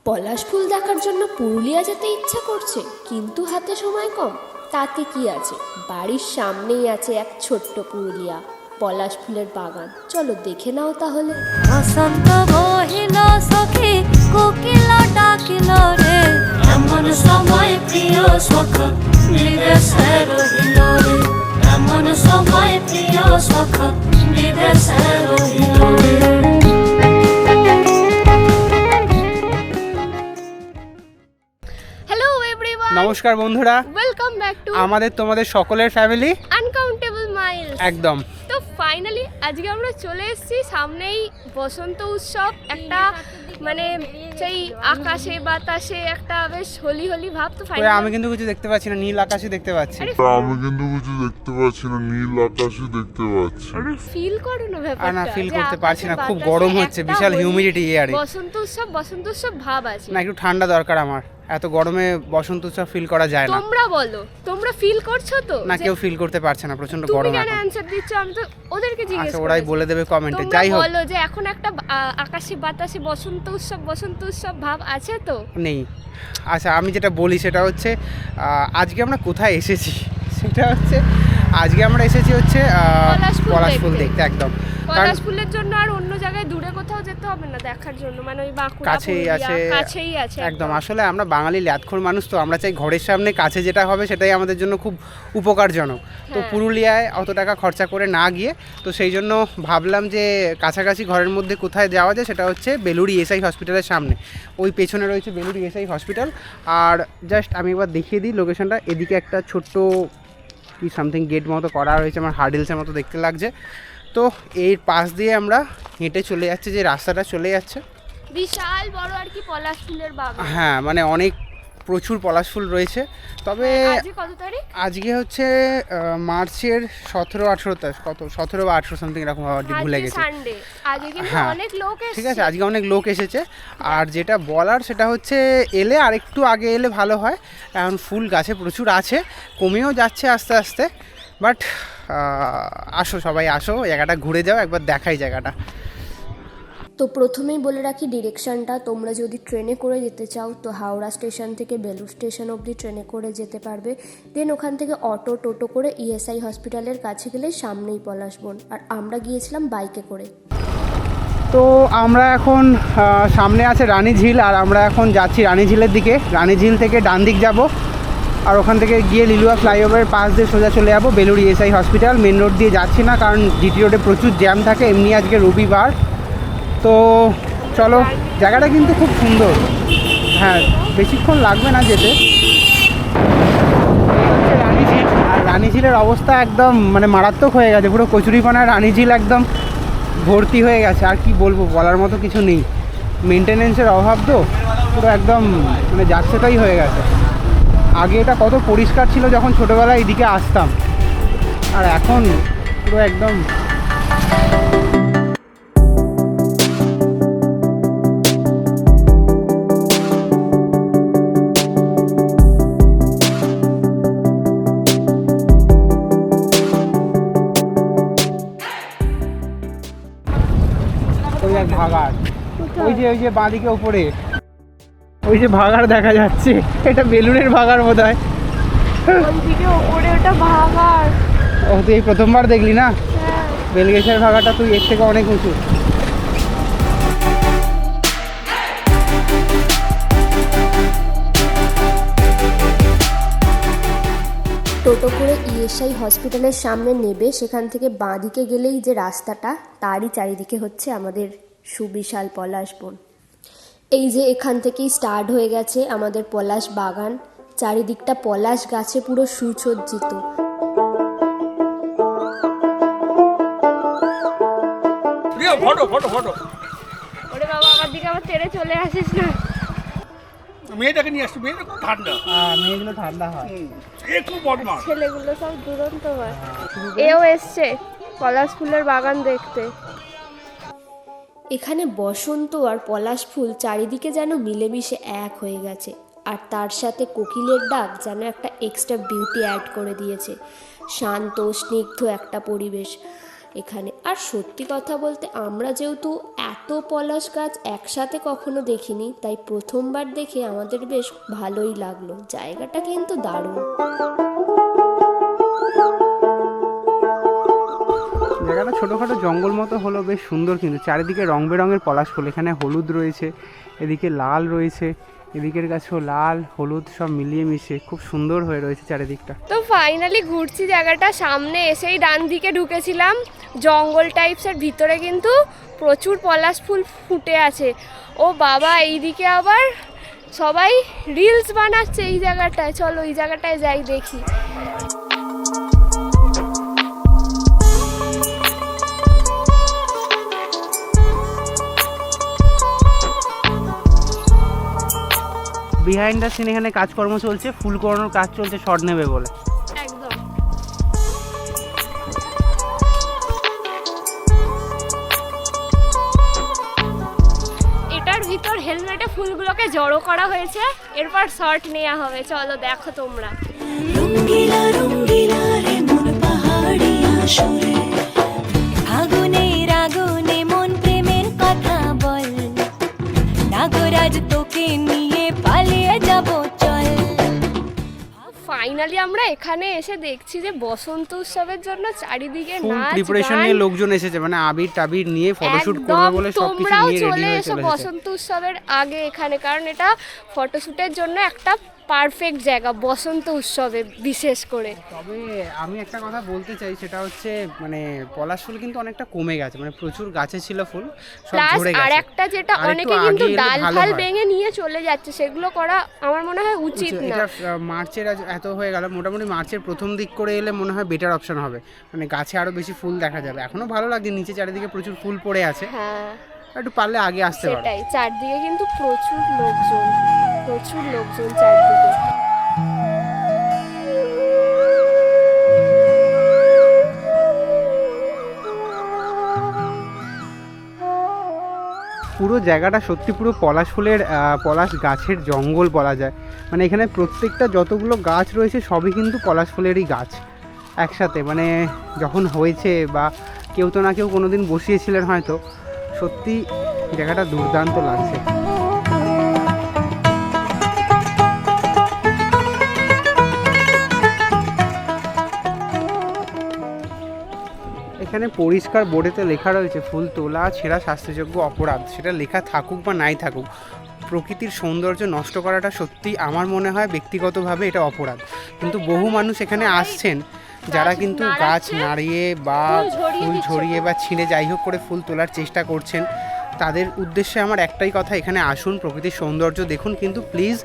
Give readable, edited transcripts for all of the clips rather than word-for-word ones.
পলাশ ফুল দেখার জন্য পুরুলিয়া যেতে ইচ্ছা করছে, কিন্তু হাতে সময় কম। তাতে কি আছে, বাড়ির সামনেই আছে এক ছোট্ট পুরুলিয়া পলাশ ফুলের বাগান। চলো দেখে নাও তাহলে। বসন্ত বহিল সখী কোকিল ডাকিল রে, এমন সময় প্রিয় সখা বিদেশে রহিল রে, এমন সময় প্রিয় সখা বিদেশে রহিল রে। হ্যালো এভরিওয়ান, নমস্কার বন্ধুরা, ওয়েলকাম ব্যাক টু আমাদের তোমাদের সকলের ফ্যামিলি আনকাউন্টেবল মাইলস। একদম। তো ফাইনালি আজকে আমরা চলে এসেছি, সামনেই বসন্ত উৎসব। একটা মানে সেই আকাশে বাতাসে একটা বেশ হোলি হোলি ভাব। তো ওই আমি কিন্তু কিছু দেখতে পাচ্ছি না, নীল আকাশই দেখতে পাচ্ছি। আমি কিন্তু কিছু দেখতে পাচ্ছি না, নীল আকাশই দেখতে পাচ্ছি। ফিল করো না ব্যাপারটা। না ফিল যে করতে পারছি না, আকাশে খুব বাতাসে গরম হচ্ছে, একটা বিশাল হোলি, হিউমিডিটি এয়ারে। বসন্ত উৎসব ভাব আছে। না একটু ঠান্ডা দরকার আমার, এত গরমে বসন্ত উৎসব ফিল করা যায় না। তোমরা বলো, তোমরা ফিল করছো তো? না যে কেউ ফিল করতে পারছে না, প্রচন্ড তুমি গরম কেন এখন। অ্যানসার দিচ্ছ? আমি তো ওদেরকে জিজ্ঞেস আচ্ছা ওরাই করেছি। বলে দেবে কমেন্টে। তোমরা যাই হোক, বলো যে এখন একটা আকাশে বাতাসে বসন্ত উৎসব ভাব আছে তো? নেই। আচ্ছা আমি যেটা বলি সেটা হচ্ছে আজকে আমরা কোথায় এসেছি সেটা হচ্ছে, আজকে আমরা এসেছি হচ্ছে পলাশ ফুল দেখতে। একদম, পলাশ ফুলের জন্য আর অন্য জায়গায় দূরে কোথাও যেতে হবে না দেখার জন্য, মানে ওই বাঁকুড়া কাছেই আছে, কাছেই আছে একদম। আসলে আমরা বাঙালি ল্যাদখোর মানুষ, তো আমরা চাই ঘরের সামনে কাছে যেটা হবে সেটাই আমাদের জন্য খুব উপকারজনক। তো হ্যাঁ। পুরুলিয়ায় অত টাকা খরচা করে না গিয়ে, তো সেই জন্য ভাবলাম যে কাছাকাছি ঘরের মধ্যে কোথায় যাওয়া যায়, সেটা হচ্ছে বেলুড় ইএসআই হসপিটালের সামনে। ওই পেছনে রয়েছে বেলুড় ইএসআই হসপিটাল। আর জাস্ট আমি একবার দেখিয়ে দিই লোকেশনটা। এদিকে একটা ছোট্ট কি সামথিং গেট মতো করা রয়েছে, আমার হার্ডেলসের মতো দেখতে লাগছে। তো এর পাশ দিয়ে আমরা হেঁটে চলে যাচ্ছি, যে রাস্তাটা চলে যাচ্ছে, বিশাল বড় আর কি পলাশ ফুলের বাগান। হ্যাঁ মানে অনেক প্রচুর পলাশ ফুল রয়েছে। তবে আজকে কত তারিখ? আজকে হচ্ছে মার্চের 17-18 কত 17 বা 18 সামথিং এরকম, ভুলে গেছি। সানডে আজকে কিন্তু হ্যাঁ, অনেক লোক এসেছে। ঠিক আছে, আজকে অনেক লোক এসেছে। আর যেটা বলার সেটা হচ্ছে এলে আর একটু আগে এলে ভালো হয়। এখন ফুল গাছে প্রচুর আছে, কমেও যাচ্ছে আস্তে আস্তে। বাট আসো সবাই, আসো, জায়গাটা ঘুরে যাও, একবার দেখাই জায়গাটা। তো প্রথমেই বলে রাখি ডিরেকশনটা, তোমরা যদি ট্রেনে করে যেতে চাও তো হাওড়া স্টেশন থেকে বেলুড় স্টেশন অবধি ট্রেনে করে যেতে পারবে। দেন ওখান থেকে অটো টোটো করে ইএসআই হসপিটালের কাছে গেলে সামনেই পলাশবন। আর আমরা গিয়েছিলাম বাইকে করে। তো আমরা এখন সামনে আছে রানী ঝিল, আর আমরা এখন যাচ্ছি রানী ঝিলের দিকে। রানী ঝিল থেকে ডান দিক যাব, আর ওখান থেকে গিয়ে লিলুয়া ফ্লাইওভারের পাশ দিয়ে সোজা চলে যাবো Belur ESI hospital. Main road দিয়ে যাচ্ছি না, কারণ জিটি রোডে প্রচুর জ্যাম থাকে, এমনি আজকে রবিবার। তো চলো, জায়গাটা কিন্তু খুব সুন্দর। হ্যাঁ, বেশিক্ষণ লাগবে না যেতে। রানী ঝিল, আর রানী ঝিলের অবস্থা একদম মানে মারাত্মক হয়ে গেছে, পুরো কচুরিপানায় রানী ঝিল একদম ভর্তি হয়ে গেছে। আর কি বলবো, বলার মতো কিছু নেই। মেনটেনেন্সের অভাব তো, পুরো একদম মানে যাচ্ছে তাই হয়ে গেছে। আগে এটা কত পরিষ্কার ছিল যখন ছোটোবেলায় এদিকে আসতাম, আর এখন পুরো একদম। ওই এক ভাগাড়, ওই যে বাঁদিকে ওপরে ওই যে ভাগাড় দেখা যাচ্ছে, এটা বেলুড়ের ভাগাড় বোধ হয়। ওইদিকে ওপরে ওটা ভাগাড়। ও তুই এই প্রথমবার দেখলি না? বেলগেছের ভাগাটা তুই এর থেকে অনেক উঁচু। টোটো করে ইএসআই হসপিটালের সামনে নেবে, সেখান থেকে বাঁদিকে গেলেই যে রাস্তাটা, তারই চারিদিকে হচ্ছে আমাদের সুবিশাল পলাশ বন। এই যে এখান থেকেই স্টার্ট হয়ে গেছে আমাদের পলাশ বাগান। চারিদিকটা পলাশ গাছে পুরো সুসজ্জিত। ওরে বাবা, আমার দিকে আবার তেড়ে চলে আসিস না। মেয়েটাকে নিয়ে আসছি, মেয়েটা খুব ঠান্ডা, মেয়েগুলো ঠান্ডা হয়, এ খুব বদমাস। ছেলেগুলো সব দুরন্ত হয়। এও এসছে পলাশ ফুলের বাগান দেখতে। এখানে বসন্ত আর পলাশ ফুল চারিদিকে যেন মিলেমিশে এক হয়ে গেছে। আর তার সাথে কোকিলের ডাক যেন একটা এক্সট্রা বিউটি অ্যাড করে দিয়েছে। শান্ত স্নিগ্ধ একটা পরিবেশ। এখানে। আর সত্যি কথা বলতে আমরা যেহেতু এত পলাশ গাছ একসাথে কখনো দেখিনি, তাই প্রথমবার দেখে আমাদের বেশ ভালোই লাগলো। জায়গাটা কিন্তু দারুণ। জায়গাটা ছোটোখাটো জঙ্গল মতো হলো, বেশ সুন্দর, কিন্তু চারিদিকে রং বেরঙের পলাশ ফুল। এখানে হলুদ রয়েছে, এদিকে লাল রয়েছে, এদিকের গাছেও লাল হলুদ সব মিলিয়ে মিশে খুব সুন্দর হয়ে রয়েছে চারিদিকটা। তো ফাইনালি ঘুরছি জায়গাটা, সামনে এসেই ডান দিকে ঢুকেছিলাম জঙ্গল টাইপসের, ভিতরে কিন্তু প্রচুর পলাশ ফুল ফুটে আছে। ও বাবা, এইদিকে আবার সবাই রিলস বানাচ্ছে এই জায়গাটায়। চলো এই জায়গাটায় যাই দেখি। বিহাইন্ড দ্য সিন এখানে কাজকর্ম চলছে, ফুল করানোর কাজ চলছে, শর্ট নেবে বলে। একদম। এটার ভিতর হেলমেটে ফুলগুলোকে জড়ো করা হয়েছে, এরপর শর্ট নেওয়া হবে। চলো দেখো তোমরা। রঙ্গিলা রঙ্গিলা রে মন পাহাড়িয়া সুরে, আগুনের আগুনে মন প্রেমের কথা বল, নাগরাজ তোকে নিয়ে পালিয়ে যাব চল। ফাইনালি আমরা এখানে এসে দেখছি যে বসন্ত উৎসবের জন্য চারিদিকে ফুল নাচ প্রিপারেশন গান। নিয়ে লোকজন এসেছে, মানে আবির টাবির নিয়ে ফটোশুট করবে একদম, বলে সবকিছু তোমরাও নিয়ে রেডি চলে হয়ে এসো চলে এসেছে। বসন্ত উৎসবের আগে এখানে, কারণ এটা ফটোশুটের জন্য একটা পারফেক্ট জায়গা বসন্ত উৎসবে বিশেষ করে। তবে আমি একটা কথা বলতে চাই, সেটা হচ্ছে মানে পলাশ ফুল কিন্তু অনেকটা কমে গেছে, মানে প্রচুর গাছে ছিল ফুল, সব প্লাস ঝরে আর গেছে। একটা যেটা আর একটু অনেকে কিন্তু আগে এলে ডাল ভালো ফাল হয়। ভেঙে নিয়ে চলে যাচ্ছে, সেগুলো করা আমার মনে হয় উচিত না। এটা মার্চের এত হয়ে গেল, মোটামুটি মার্চের প্রথম দিক করে এলে মনে হয় বেটার অপশন হবে, মানে গাছে আরো বেশি ফুল দেখা যাবে। এখনো ভালো লাগছে, নিচে চারিদিকে প্রচুর ফুল পড়ে আছে, হ্যাঁ একটু পারলে আগে আসতে পারো। সেটাই, চারদিকে কিন্তু প্রচুর লোকজন চারদিকে। পুরো জায়গাটা সত্যি পুরো পলাশ ফুলের পলাশ গাছের জঙ্গল বলা যায়। মানে এখানে প্রত্যেকটা যতগুলো গাছ রয়েছে সবই কিন্তু পলাশ ফুলেরই গাছ একসাথে, মানে যখন হয়েছে বা কেউ তো না কেউ কোনোদিন বসিয়েছিলেন হয়তো। সত্যি জায়গাটা দুর্দান্ত লাগছে। এখানে পরিষ্কার বোর্ডেতে লেখা রয়েছে ফুল তোলা ছেঁড়া শাস্তিযোগ্য অপরাধ। সেটা লেখা থাকুক বা নাই থাকুক, প্রকৃতির সৌন্দর্য নষ্ট করাটা সত্যি আমার মনে হয় ব্যক্তিগতভাবে এটা অপরাধ। কিন্তু বহু মানুষ এখানে আসছেন যারা কিন্তু গাছ নাড়িয়ে বা ফুল ঝরিয়ে বা ছিঁড়ে যাই হোক করে ফুল তোলার চেষ্টা করছেন। তাদের উদ্দেশ্যে আমার একটাই কথা, এখানে আসুন, প্রকৃতির সৌন্দর্য দেখুন, কিন্তু প্লিজ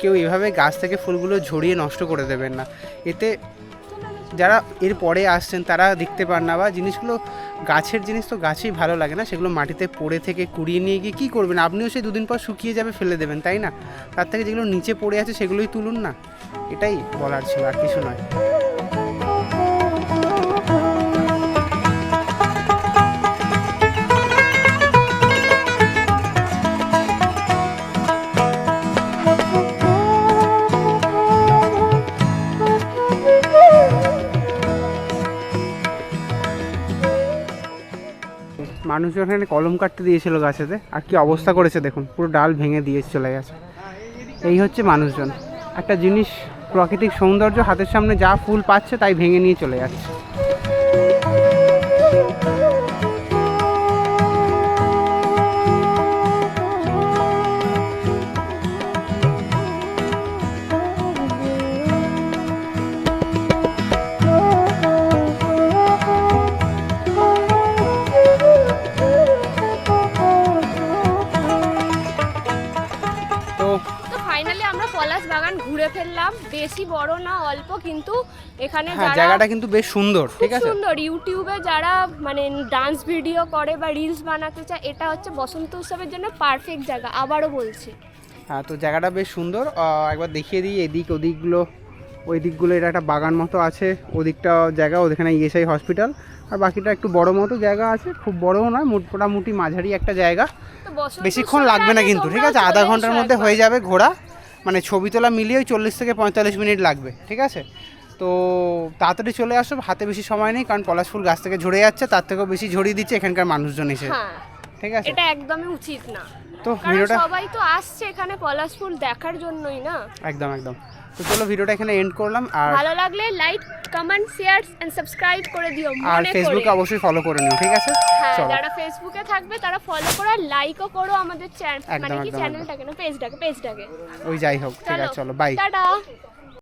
কেউ এভাবে গাছ থেকে ফুলগুলো ঝরিয়ে নষ্ট করে দেবেন না। এতে যারা এর পরে আসছেন তারা দেখতে পান না, বা জিনিসগুলো গাছের জিনিস তো গাছেই ভালো লাগে না, সেগুলো মাটিতে পড়ে থেকে কুড়িয়ে নিয়ে গিয়ে কী করবেন? আপনিও সেই দুদিন পর শুকিয়ে যাবে, ফেলে দেবেন, তাই না? তার থেকে যেগুলো নিচে পড়ে আছে সেগুলোই তুলুন না। এটাই বলার ছিল, আর কিছু নয়। মানুষজন এখানে কলম কাটতে দিয়েছিল গাছেতে, আর কি অবস্থা করেছে দেখুন, পুরো ডাল ভেঙে দিয়ে চলে গেছে। এই হচ্ছে মানুষজন, একটা জিনিস প্রাকৃতিক সৌন্দর্য হাতের সামনে যা ফুল পাচ্ছে তাই ভেঙে নিয়ে চলে যাচ্ছে। ঘুরে ফেললাম, বেশি বড় না অল্প, কিন্তু এখানে জায়গাটা কিন্তু বেশ সুন্দর, ঠিক আছে, সুন্দর। ইউটিউবে যারা মানে ডান্স ভিডিও করে বা রিলস বানাতে চায়, এটা হচ্ছে বসন্ত উৎসবের জন্য পারফেক্ট জায়গা, আবারও বলছি। হ্যাঁ, তো জায়গাটা বেশ সুন্দর। একবার দেখিয়ে দিই এদিক ওদিকগুলো, ওই দিকগুলো এটা একটা বাগান মতো আছে, ওদিকটা জায়গা, ওখানে ইএসআই হসপিটাল, আর বাকিটা একটু বড় মতো জায়গা আছে, খুব বড়ও নয়, মোটামুটি মাঝারি একটা জায়গা। বেশিক্ষণ লাগবে না কিন্তু, ঠিক আছে, আধা ঘন্টার মধ্যে হয়ে যাবে ঘোরা, মানে ছবি তোলা মিলিয়ে 40 থেকে 45 মিনিট লাগবে, ঠিক আছে। তো তাড়াতাড়ি চলে আসো, হাতে বেশি সময় নেই, কারণ পলাশ ফুল গাছ থেকে ঝরে যাচ্ছে, তার থেকেও বেশি ঝরিয়ে দিচ্ছে এখানকার মানুষজন এসে। হ্যাঁ, ঠিক আছে, এটা একদমই উচিত না, তো কারণ ভিডিওটা সবাই তো আসছে এখানে পলাশ ফুল দেখার জন্যই না। একদম একদম। তো চলো ভিডিওটা এখানে এন্ড করলাম, আর ভালো লাগলে like, comment, share and subscribe করে দিও আর মনে ফেসবুকে করে। অবশ্যই ফলো করে নিও, ঠিক আছে? হ্যাঁ, চলো, যারা ফেসবুকে থাকবে তারা ফলো করো আর লাইকও করো আমাদের চ্যানেল, একদম, মানে কি একদম, চ্যানেলটাকে না, পেজটাকে। ওই যাই হোক, ঠিক আছে, চলো বাই। টাটা।